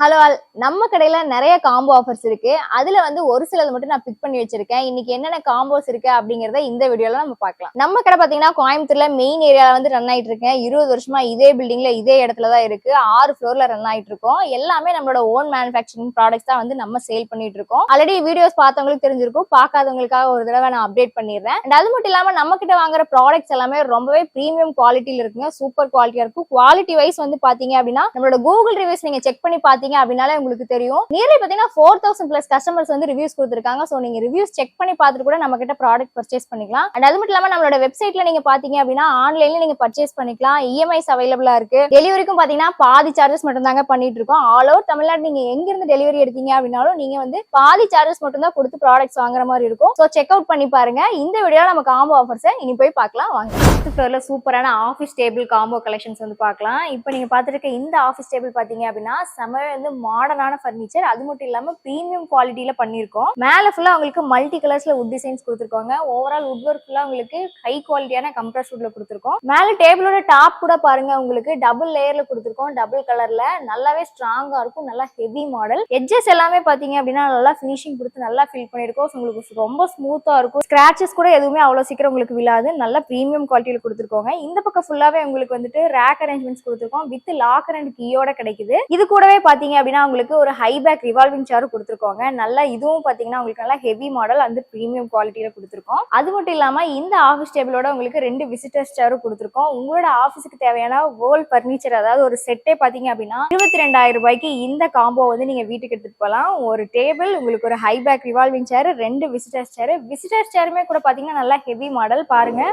Hello all, நம்ம கடையில நிறைய காம்போ ஆஃபர்ஸ் இருக்கு. அதுல வந்து ஒரு சிலது மட்டும் நான் பிக் பண்ணி வச்சிருக்கேன். இன்னைக்கு என்னென்ன காம்போஸ் இருக்கு அப்படிங்கறத இந்த வீடியோல நம்ம பார்க்கலாம். நம்ம கடை பாத்தீங்கன்னா கோயம்புத்தூர்ல மெயின் ஏரியால வந்து ரன் ஆயிட்டு இருக்கேன். 20 வருஷமா இதே பில்டிங்ல இதே இடத்துல தான் இருக்கு. 6 ஃப்ளோர்ல ரன் ஆயிட்டு இருக்கோம். எல்லாமே நம்மளோட ஓன் மேனுஃபேக்சரிங் ப்ராடக்ட்ஸ் தான் வந்து நம்ம சேல் பண்ணிட்டு இருக்கோம். ஆல்ரெடி வீடியோஸ் பார்த்தவங்களுக்கு தெரிஞ்சிருக்கும். பார்க்காதவங்களுக்காக ஒரு தடவை நான் அப்டேட் பண்ணிடுறேன். அண்ட் அது மட்டும் இல்லாம நம்ம கிட்ட வாங்குற ப்ராடக்ட்ஸ் எல்லாமே ரொம்பவே பிரீமியம் குவாலிட்டியில இருக்குங்க. சூப்பர் குவாலிட்டியா இருக்கும். குவாலிட்டி வைஸ் வந்து பாத்தீங்க அப்படின்னா நம்மளோட கூகுள் ரிவ்யூஸ் நீங்க செக் பண்ணி பாத்தீங்க அப்படினாலே உங்களுக்கு தெரியும். நியர்லி பாத்தீங்கன்னா 4000 பிளஸ் கஸ்டமர்ஸ் வந்து ரிவ்யூஸ் கொடுத்திருக்காங்க. சோ நீங்க ரிவ்யூஸ் செக் பண்ணி பார்த்துட்டு கூட நம்ம கிட்ட ப்ராடக்ட் பர்ச்சேஸ் பண்ணிக்கலாம். அண்ட் அது மட்டும் இல்லாம நம்மளோட வெப்சைட்ல நீங்க பாத்தீங்க அப்படின்னா ஆன்லைன்ல நீங்க பர்ச்சேஸ் பண்ணிக்கலாம். இஎம்ஐஸ் அவைலபிளா இருக்கு. டெலிவரிக்கும் பாத்தீங்கன்னா பாதி சார்ஜஸ் மட்டும் தாங்க பண்ணிட்டு இருக்கோம். ஆல் ஓவர் தமிழ்நாடு நீங்க எங்க இருந்து டெலிவரி எடுத்தீங்க அப்படின்னாலும் நீங்க வந்து பாதி சார்ஜஸ் மட்டும் தான் கொடுத்து ப்ராடக்ட்ஸ் வாங்குற மாதிரி இருக்கும். சோ செக் அவுட் பண்ணி பாருங்க. இந்த வீடியோல நம்ம காம்போ ஆஃபர்ஸ் இனி போய் பார்க்கலாம் வாங்க. ஃபர்ஸ்ட் ஃப்ளோர்ல சூப்பரான ஆஃபீஸ் டேபிள் காம்போ கலெக்ஷன்ஸ் வந்து பார்க்கலாம். இப்போ நீங்க பாத்துருக்க இந்த ஆஃபீஸ் டேபிள் பாத்தீங்க அப்படின்னா செம வந்து மாடர்னான ஃபர்னிச்சர். அது மட்டும் இல்லாம பிரீமியம் குவாலிட்டியில பண்ணிருக்கோம். மேல ஃபுல்லா உங்களுக்கு மல்டி கலர்ஸ்ல வுட் டிசைன்ஸ் கொடுத்திருக்காங்க. ஓவரால் வுட் ஒர்க் ஃபுல்லா உங்களுக்கு ஹை குவாலிட்டியான கம்ப்ரஸ் வுட்ல கொடுத்திருக்கோம். மேல டேபிளோட டாப் கூட பாருங்க உங்களுக்கு டபுள் லேயர்ல கொடுத்திருக்கோம். டபுள் கலர்ல நல்லாவே ஸ்ட்ராங்கா இருக்கும். நல்லா ஹெவி மாடல். எட்ஜஸ் எல்லாமே பாத்தீங்க அப்படின்னா நல்லா ஃபினிஷிங் கொடுத்து நல்லா ஃபில் பண்ணிருக்கோம். உங்களுக்கு ரொம்ப ஸ்மூத்தா இருக்கும். ஸ்கிராச்சஸ் கூட எதுவுமே அவ்வளவு சீக்கிரம் உங்களுக்கு விழாது. நல்ல பிரீமியம் குவாலிட்டியில கொடுத்திருக்கோங்க. இந்த பக்கம் ஃபுல்லாவே உங்களுக்கு வந்துட்டு ரேக் அரேஞ்ச்மெண்ட்ஸ் கொடுத்திருக்கோம். வித் லாக்கர் அண்ட் கீயோட கிடைக்குது. இது கூடவே பாத்தீங்க அப்படின்னா உங்களுக்கு ஒரு ஹை பேக் ரிவால்விங் சேர் கொடுத்திருக்காங்க. நல்லா இதுவும் பாத்தீங்கன்னா உங்களுக்கு நல்லா ஹெவி மாடல் அந்த பிரீமியம் குவாலிட்டியில கொடுத்திருக்கோம். அது மட்டும் இல்லாம இந்த ஆஃபீஸ் டேபிளோட உங்களுக்கு 2 விசிட்டர்ஸ் சேரும் கொடுத்திருக்கோம். உங்களோட ஆஃபீஸுக்கு தேவையான ஹோல் பர்னிச்சர் அதாவது ஒரு செட்டே பாத்தீங்க அப்படின்னா 22,000 ரூபாய்க்கு இந்த காம்போ வந்து நீங்க வீட்டுக்கு எடுத்துட்டு போகலாம். ஒரு டேபிள், உங்களுக்கு ஒரு ஹை பேக் ரிவால்விங் சேர், 2 விசிட்டர்ஸ் சேர். விசிட்டர்ஸ் சேருமே கூட பாத்தீங்கன்னா நல்லா ஹெவி மாடல். பாருங்க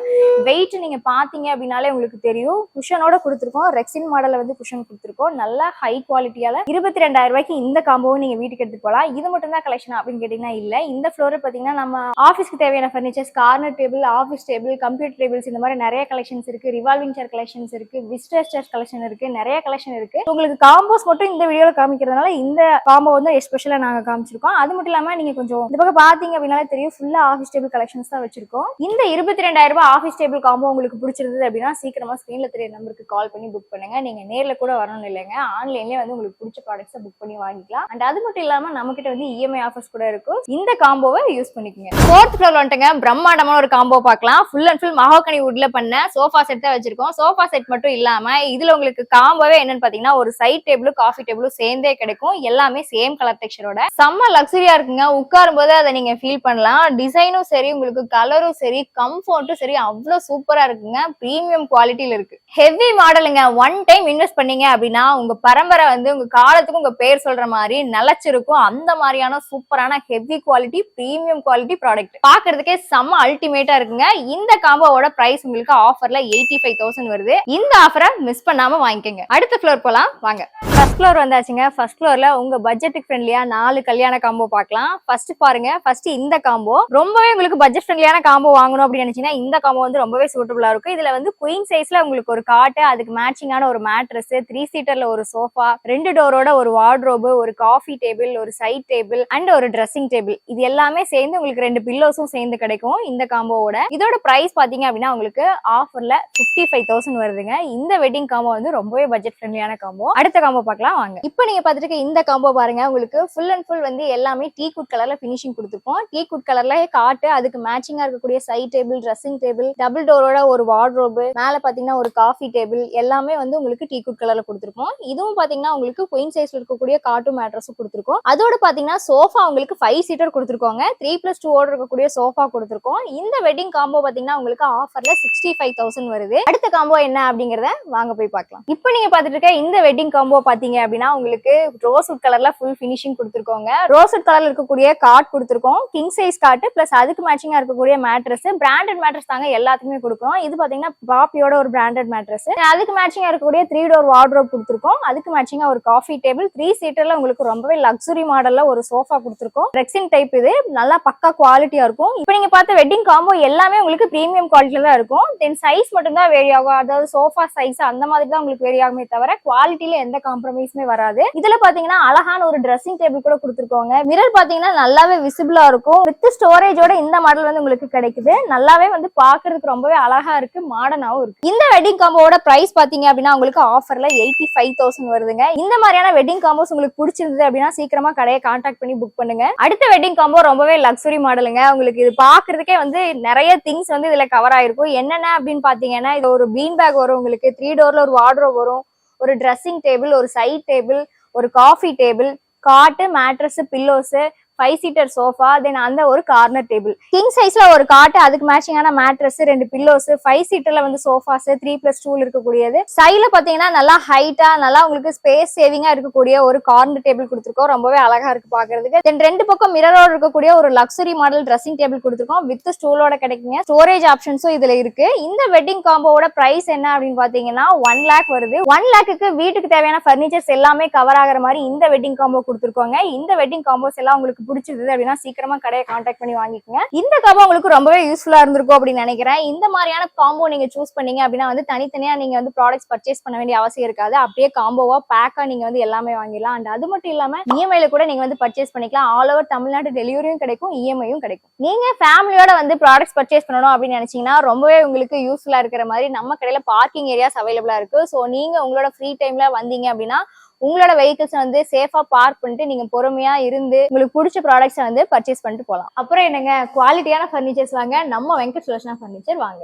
வெயிட் நீங்க பாத்தீங்க அப்படின்னாலே உங்களுக்கு தெரியும். குஷனோட கொடுத்திருக்கோம். ரெக்ஸின் மாடல்ல வந்து குஷன் கொடுத்திருக்கோம். நல்லா ஹை குவாலிட்டியால 22,000 ரூபாய்க்கு இந்த காம்போவும் நீங்க வீட்டுக்கு எடுத்துட்டு போகலாம். இது மட்டும் தான் கலெக்ஷன் அப்படின்னு கேட்டீங்கன்னா இல்ல. இந்த ஃப்ளோர் பாத்தீங்கன்னா நம்ம ஆஃபீஸ்க்கு தேவையான furnitures, corner table, office table, computer tables இந்த மாதிரி நிறைய கலெக்ஷன்ஸ் இருக்கு. ரிவால்விங் சேர் கலெக்ஷன்ஸ் இருக்கு. விசிட்டர்ஸ் சேர் கலெக்ஷன் இருக்கு. நிறைய கலெக்ஷன் இருக்கு. உங்களுக்கு காம்போஸ் மட்டும் இந்த வீடியோல காமிக்கிறதுனால இந்த காம்போ வந்து எஸ்பெஷலா நாங்க காமிச்சிருக்கோம். அது மட்டும் இல்லாம நீங்க கொஞ்சம் இந்த பக்கம் பாத்தீங்க அப்படின்னாலே தெரியும் ஃபுல்லா ஆஃபீஸ் டேபிள் கலெக்ஷன்ஸ் தான் வச்சிருக்கோம். இந்த 22,000 ரூபாய் ஆஃபீஸ் டேபிள் காம்போ உங்களுக்கு பிடிச்சிருந்தது அப்படின்னா சீக்கிரமா ஸ்கிரீன்ல தெரிய நம்பருக்கு கால் பண்ணி புக் பண்ணுங்க. நீங்க நேர்ல கூட வரணும் இல்லைங்க. ஆன்லைன்லயே வந்து உங்களுக்கு பிடிச்ச ப்ராடக்ட்ஸ் புக் பண்ணி வாங்கிக்கலாம். அண்ட் அது மட்டும் இல்லாம நம்ம கிட்ட வந்து இஎம்ஐ ஆஃபர்ஸ் கூட இருக்கும். இந்த காம்போவை யூஸ் பண்ணிக்கோங்க. 4th ஃப்ளோர்ல வந்துட்டுங்க பிரம்மாண்டமான ஒரு காம்போ பார்க்கலாம். ஃபுல் அண்ட் ஃபுல் மஹோகனி வுட்ல பண்ண சோஃபா செட் தான் வச்சிருக்கோம். சோஃபா செட் மட்டும் இல்லாம இதுல உங்களுக்கு காம்போவே என்னன்னு பாத்தீங்கன்னா ஒரு சைட் டேபிளும் காஃபி டேபிளும் சேர்ந்தே கிடைக்கும். எல்லாமே சேம் கலர் டெக்ஸ்சரோட செம்ம லக்ஸரியா இருக்குங்க. உட்காரும் போது அதை நீங்க ஃபீல் பண்ணலாம். டிசைனும் சரி, உங்களுக்கு கலரும் சரி, கம்ஃபர்ட்டும் சரி, அவ்வளவு சூப்பரா இருக்குங்க. பிரீமியம் குவாலிட்டியில இருக்கு. ஹெவி மாடலுங்க. ஒன் டைம் இன்வெஸ்ட் பண்ணீங்க அப்படின்னா உங்க பரம்பரை வந்து உங்க காலத்துக்கு உங்க பேர் சொல்ற மாதிரி நிலைச்சிருக்கும். அந்த மாதிரியான சூப்பரான heavy quality premium quality product பாக்குறதுக்கே செம்ம அல்டிமேட்டா இருக்குங்க. இந்த காம்போவோட பிரைஸ் உங்களுக்கு ஆஃபர்ல 85,000 வருது. இந்த ஆஃபரை மிஸ் பண்ணாம வாங்கிக்கோங்க. அடுத்த ஃப்ளோர் போலாம் வாங்க. ஃபர்ஸ்ட் ஃப்ளோர் வந்தாச்சுங்க. ஃபர்ஸ்ட் ஃப்ளோர்ல உங்க பட்ஜெட்டுக்கு ஃப்ரெண்ட்லியா 4 கல்யாண காம்போ பார்க்கலாம். ஃபர்ஸ்ட் பாருங்க. ஃபர்ஸ்ட் இந்த காம்போ ரொம்பவே உங்களுக்கு பட்ஜெட் ஃப்ரெண்ட்லியான காம்போ வாங்கணும் அப்படின்னு நினைச்சீங்கன்னா இந்த காம்போ வந்து ரொம்பவே சூட்டபிளா இருக்கும். இதுல வந்து குயின் சைஸ்ல உங்களுக்கு ஒரு காட்டு, அதுக்கு மேட்சிங்கான ஒரு மேட்ரஸ், 3 சீட்டர்ல ஒரு சோஃபா, 2 டோரோட ஒரு வார்ட்ரோபு, ஒரு காஃபி டேபிள், ஒரு சைட் டேபிள் அண்ட் ஒரு ட்ரெஸ்ஸிங் டேபிள், இது எல்லாமே சேர்ந்து உங்களுக்கு 2 பில்லோஸும் சேர்ந்து கிடைக்கும் இந்த காம்போவோட. இதோட பிரைஸ் பாத்தீங்க அப்படின்னா உங்களுக்கு ஆஃபர்ல 55,000 வருதுங்க. இந்த வெட்டிங் காம்போ வந்து ரொம்பவே பட்ஜெட் ஃப்ரெண்ட்லியான காம்போ. அடுத்த காம்போ பார்க்கலாம் வாங்க. இப்போ நீங்க பாத்துட்டு இந்த காம்போ பாருங்க. உங்களுக்கு ஃபுல் அண்ட் ஃபுல் வந்து எல்லாமே டீ குட் கலர்ல பினிஷிங் கொடுத்துருக்கோம். டீ குட் கலர்ல காட்டு, அதுக்கு மேட்சிங்கா இருக்கக்கூடிய side table, dressing table, double டோரோட ஒரு வார்ட்ரோபு, மேல பாத்தீங்கன்னா ஒரு காஃபி டேபிள், எல்லாமே வந்து உங்களுக்கு டீ குட் கலர்ல கொடுத்துருக்கோம். இதுவும் பாத்தீங்கன்னா உங்களுக்கு குயின் சைஸ்ல இருக்கக்கூடிய காட்டு மேட்ரஸும் கொடுத்துருக்கோம். அதோட பாத்தீங்கன்னா சோஃபா உங்களுக்கு 5 சீட்டர் கொடுத்துருக்கோங்க. 3+2 ஓட இருக்கக்கூடிய சோஃபா கொடுத்துருக்கோம். இந்த வெட்டிங் காம்போ பாத்தீங்கன்னா உங்களுக்கு ஆஃபர்ல 65,000 வருது. அடுத்த காம்போ என்ன அப்படிங்கறத வாங்க போய் பார்க்கலாம். இப்போ நீங்க பாத்துட்டு இருக்க இந்த வெட்டிங் காம்போ பாத்தீங்க அப்படின்னா உங்களுக்கு ரோஸ்வுட் கலர்ல ஃபுல் பினிஷிங் கொடுத்துருக்கோங்க. ரோஸ்வுட் கலர்ல இருக்கக்கூடிய காட் கொடுத்துருக்கோம். கிங் சைஸ் காட்டு பிளஸ் அதுக்கு மேட்சிங்கா இருக்கக்கூடிய மேட்ரஸ், பிராண்டட் மேட்ரஸ் தாங்க எல்லாத்துக்குமே கொடுக்குறோம். இது பாத்தீங்கன்னா பாப்பியோட ஒரு பிராண்டட் மேட்ரஸ், அதுக்கு மேட்சிங்கா இருக்கக்கூடிய 3 டோர் வார்ட்ரோப் கொடுத்துருக்கோம். அதுக்கு மேட்சிங்கா ஒரு காஃபி டேபிள், 3 சீட்டர்ல உங்களுக்கு ரொம்பவே லக்ஸுரி மாடல்ல ஒரு சோஃபா கொடுத்துருக்கோம். ரெக்ஸின் டைப், இது நல்லா பக்கா குவாலிட்டியா இருக்கும். இப்போ நீங்க பார்த்த வெட்டிங் காம்போ எல்லாமே உங்களுக்கு பிரீமியம் குவாலிட்டியில தான் இருக்கும். தென் சைஸ் மட்டும் தான் வேரி ஆகும். அதாவது சோஃபா சைஸ் அந்த மாதிரி தான் உங்களுக்கு வேரி ஆகுமே தவிர குவாலிட்டியில எந்த காம்போ காம்ப்ரமைஸுமே வராது. இதுல பாத்தீங்கன்னா அழகான ஒரு ட்ரெஸ்ஸிங் டேபிள் கூட கொடுத்துருக்கோங்க. மிரர் பாத்தீங்கன்னா நல்லாவே விசிபிளா இருக்கும். வித் ஸ்டோரேஜோட இந்த மாடல் வந்து உங்களுக்கு கிடைக்குது. நல்லாவே வந்து பாக்குறதுக்கு ரொம்பவே அழகா இருக்கு, மாடர்னாவும் இருக்கு. இந்த வெட்டிங் காம்போட பிரைஸ் பாத்தீங்க அப்படின்னா உங்களுக்கு ஆஃபர்ல 85,000 வருதுங்க. இந்த மாதிரியான வெட்டிங் காம்போஸ் உங்களுக்கு பிடிச்சிருந்தது அப்படின்னா சீக்கிரமா கடையை கான்டாக்ட் பண்ணி புக் பண்ணுங்க. அடுத்த வெட்டிங் காம்போ ரொம்பவே லக்ஸுரி மாடலுங்க. உங்களுக்கு இது பாக்குறதுக்கே வந்து நிறைய திங்ஸ் வந்து இதுல கவர் ஆயிருக்கும். என்னென்ன அப்படின்னு பாத்தீங்கன்னா இது ஒரு பீன் பேக் வரும், உங்களுக்கு 3 டோர்ல ஒரு வார்ட்ரோப் வரும், ஒரு ட்ரெஸ்ஸிங் டேபிள், ஒரு சைட் டேபிள், ஒரு காஃபி டேபிள், காட்டு, மேட்ரஸ், பில்லோஸ், 5 சீட்டர் சோஃபா, தென் அந்த ஒரு கார்னர் டேபிள், கிங் சைஸ்ல ஒரு காட்டு, அதுக்கு மேட்சிங்கான மேட்ரஸ், 2 பில்லோஸ், 5 சீட்டர்ல வந்து சோஃபாஸ், 3+ ஸ்டூல் இருக்கக்கூடியது. சைட்ல பாத்தீங்கன்னா நல்லா ஹைட்டா நல்லா உங்களுக்கு ஸ்பேஸ் சேவிங்கா இருக்கக்கூடிய ஒரு கார்னர் டேபிள் கொடுத்துருக்கோம். ரொம்பவே அழகா இருக்கு பாக்குறதுக்கு. தென் 2 பக்கம் மிரரோட இருக்கக்கூடிய ஒரு லக்ஸரி மாடல் ட்ரெஸ்ஸிங் டேபிள் கொடுத்துருக்கோம். வித் ஸ்டூலோட கிடைக்குங்க. ஸ்டோரேஜ் ஆப்ஷன்ஸும் இதுல இருக்கு. இந்த வெட்டிங் காம்போவோட பிரைஸ் என்ன அப்படின்னு பாத்தீங்கன்னா 1 lakh வருது. 1 lakhக்கு வீட்டுக்கு தேவையான பர்னிச்சர்ஸ் எல்லாமே கவர் ஆகிற மாதிரி இந்த வெட்டிங் காம்போ கொடுத்துருக்கோங்க. இந்த வெட்டிங் காம்போஸ் எல்லாம் உங்களுக்கு பிடிச்சிருந்தது அப்படின்னா சீக்கிரமா கடையை கான்டாக்ட் பண்ணி வாங்கிக்கோங்க. இந்த காம்போ உங்களுக்கு ரொம்பவே யூஸ்ஃபுல்லா இருந்திருக்கும் அப்படின்னு நினைக்கிறேன். இந்த மாதிரியான காம்போ நீங்க சூஸ் பண்ணீங்க அப்படின்னா வந்து தனித்தனியா நீங்க வந்து ப்ராடக்ட்ஸ் பர்ச்சேஸ் பண்ண வேண்டிய அவசியம் இருக்காது. அப்படியே காம்போவா பேக்கா நீங்க வந்து எல்லாமே வாங்கிடலாம். அண்ட் அது மட்டும் இல்லாம இஎம்ஐல கூட நீங்க வந்து பர்ச்சேஸ் பண்ணிக்கலாம். ஆல் ஓவர் தமிழ்நாடு டெலிவரியும் கிடைக்கும், இஎம்ஐயும் கிடைக்கும். நீங்க ஃபேமிலியோட வந்து ப்ராடக்ட்ஸ் பர்ச்சேஸ் பண்ணணும் அப்படின்னு நினைச்சீங்கன்னா ரொம்பவே உங்களுக்கு யூஸ்ஃபுல்லா இருக்கிற மாதிரி நம்ம கடையில பார்க்கிங் ஏரியாஸ் அவைலபிளா இருக்கு. ஸோ நீங்க உங்களோட ஃப்ரீ டைம்ல வந்தீங்க அப்படின்னா உங்களோட வெஹிக்கிள்ஸ் வந்து சேஃபா பார்க் பண்ணிட்டு நீங்க பொறுமையா இருந்து உங்களுக்கு பிடிச்ச ப்ராடக்ட்ஸ் வந்து பர்ச்சேஸ் பண்ணிட்டு போகலாம். அப்புறம் என்னங்க, குவாலிட்டியான ஃபர்னிச்சர்ஸ் வாங்க நம்ம வெங்கட் சுலோச்சனா ஃபர்னிச்சர் வாங்க.